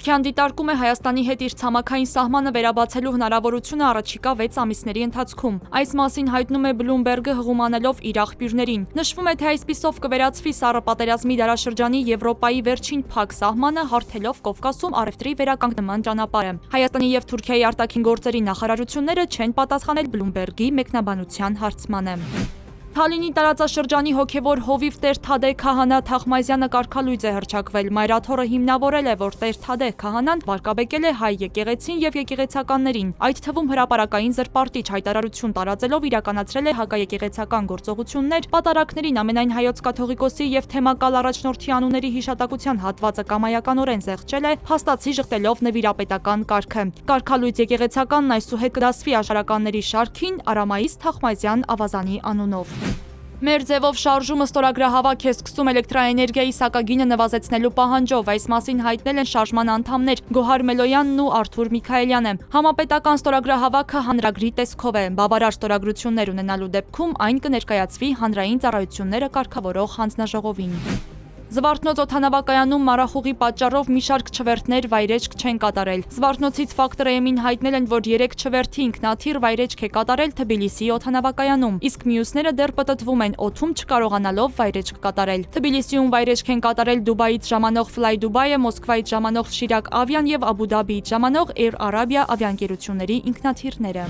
Թուրքիան դիտարկում է Հայաստանի հետ իր ցամաքային սահմանը վերաբացելու հնարավորությունը առաջիկա 6 ամիսների ընթացքում։ Այս մասին հայտնում է Bloomberg-ը հղում անելով իր աղբյուրներին։ Նշվում է, թե այսպիսով կվերածվի Սառը պատերազմի դարաշրջանի Եվրոպայի վերջին փակ սահմանը, հարթելով Կովկասում առևտրի վերականգնման ճանապարհը։ Հայաստանի եւ Թուրքիայի արտաքին գործերի նախարարությունները չեն պատասխանել Bloomberg-ի մեկնաբանության հարցմանը։ Թալինի տարածաշրջանի հոգևոր հովիվ Տեր Թադե Քահանա Թախմազյանը կարգալույծ է հռչակվել։ Մայրաթորը հիմնավորել է, որ Տեր Թադե Քահանան վարկաբեկել է հայ եկեղեցին եւ եկեղեցականներին, այդ թվում հրապարակային զրպարտիչ հայտարարություն տարածելով իրականացրել է հակաեկեղեցական գործողություններ, պատարակներին ամենայն հայոց կաթողիկոսի եւ թեմակալ առաջնորդի անունների հիշատակության հատվածը կամայականորեն զեղչել է, փաստացի ժխտելով նվիրապետական կարգը։ Կարգալույծ եկեղեցականն այսուհետ կդասվի աշարականների շարքին Արամայիս Թախմազյան ավազանի անունով։ Մեր ձևով շարժումը ստորագրահավաք է սկսում էլեկտրաէներգիայի սակագինը նվազեցնելու պահանջով, այս մասին հայտնել են շարժման անդամներ Գոհար Մելոյանն ու Արթուր Միքայելյանը։ Համապետական ստորագրահավաքը հանրագրի տեսքով է, բավարար ստորագրություններ ունենալու դեպքում այն կներկայացվի հանրային ծառայությունները կարգավորող հանձնաժողովին։ Զվարթնոց օդանավակայանում մառախուղի պատճառով մի շարք չվերթներ վայրեջք չեն կատարել։ Զվարթնոցից Ֆակտորեյմին հայտնել են, որ 3 չվերթի ինքնաթիռ վայրեջք է կատարել Թբիլիսիի օդանավակայանում, իսկ մյուսները դեռ պտտվում են օդում չկարողանալով վայրեջք կատարել։ Թբիլիսիում վայրեջք են կատարել Դուբայից ժամանող Fly Dubai-ը, Մոսկվայից ժամանող Շիրակ Ավիան եւ Աբու Դաբիից ժամանող Air Arabia ավիաընկերությունների ինքնաթիռները։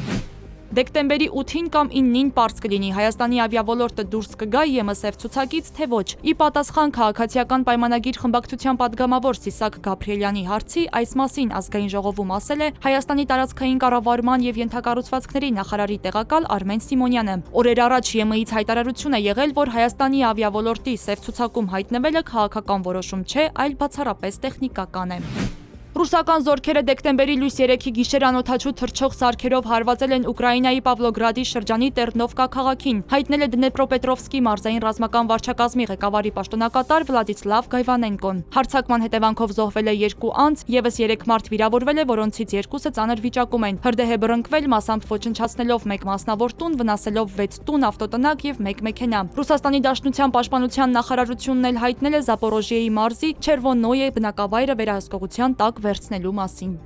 Դեկտեմբերի 8-ին կամ 9-ին պարզ կլինի Հայաստանի ավիավոլորտը դուրս կգա ԵՄՍ ցուցակից, թե ոչ։ Ի պատասխան քաղաքացիական պայմանագիր խմբակցության падգամավոր Սիսակ Գաբրիելյանի հարցի այս մասին ազգային ժողովում ասել է Հայաստանի տարածքային կառավարման եւ ենթակառուցվածքների նախարարի տեղակալ Արմեն Սիմոնյանը։ Օրեր առաջ ԵՄ-ից հայտարարություն է եղել, որ Հայաստանի ավիավոլորտի սև ցուցակում հայտնվելը քաղաքական որոշում չէ, այլ բացառապես տեխնիկական է։ Ռուսական զորքերը դեկտեմբերի լույս 3-ի գիշեր անօդաչու թռչող սարքերով հարվածել են Ուկրաինայի Պավլոգրադի շրջանի Տերնովկա քաղաքին, հայտնել է Դնեպրոպետրովսկի մարզային ռազմական վարչակազմի ղեկավարի պաշտոնակատար Վլադիսլավ Գայվանենկոն։ Հարձակման հետևանքով զոհվել է 2 անձ, եւս 3 մարդ վիրավորվել է, որոնցից 2-ը ծանր վիճակում են։ Հրդեհ է բռնկվել, մասամբ ոչնչացնելով 1 մասնավոր տուն, վնասելով 6 տուն, ավտոտնակ եւ 1 մեքենա։ Ռուսաստանի Դաշնության պաշտպանության նախարարությունն էլ հայտնել է Զապորոժիեի մարզի Չերվոնոյե բնակավայրը վերահսկողության տակ վերցնելու մասին։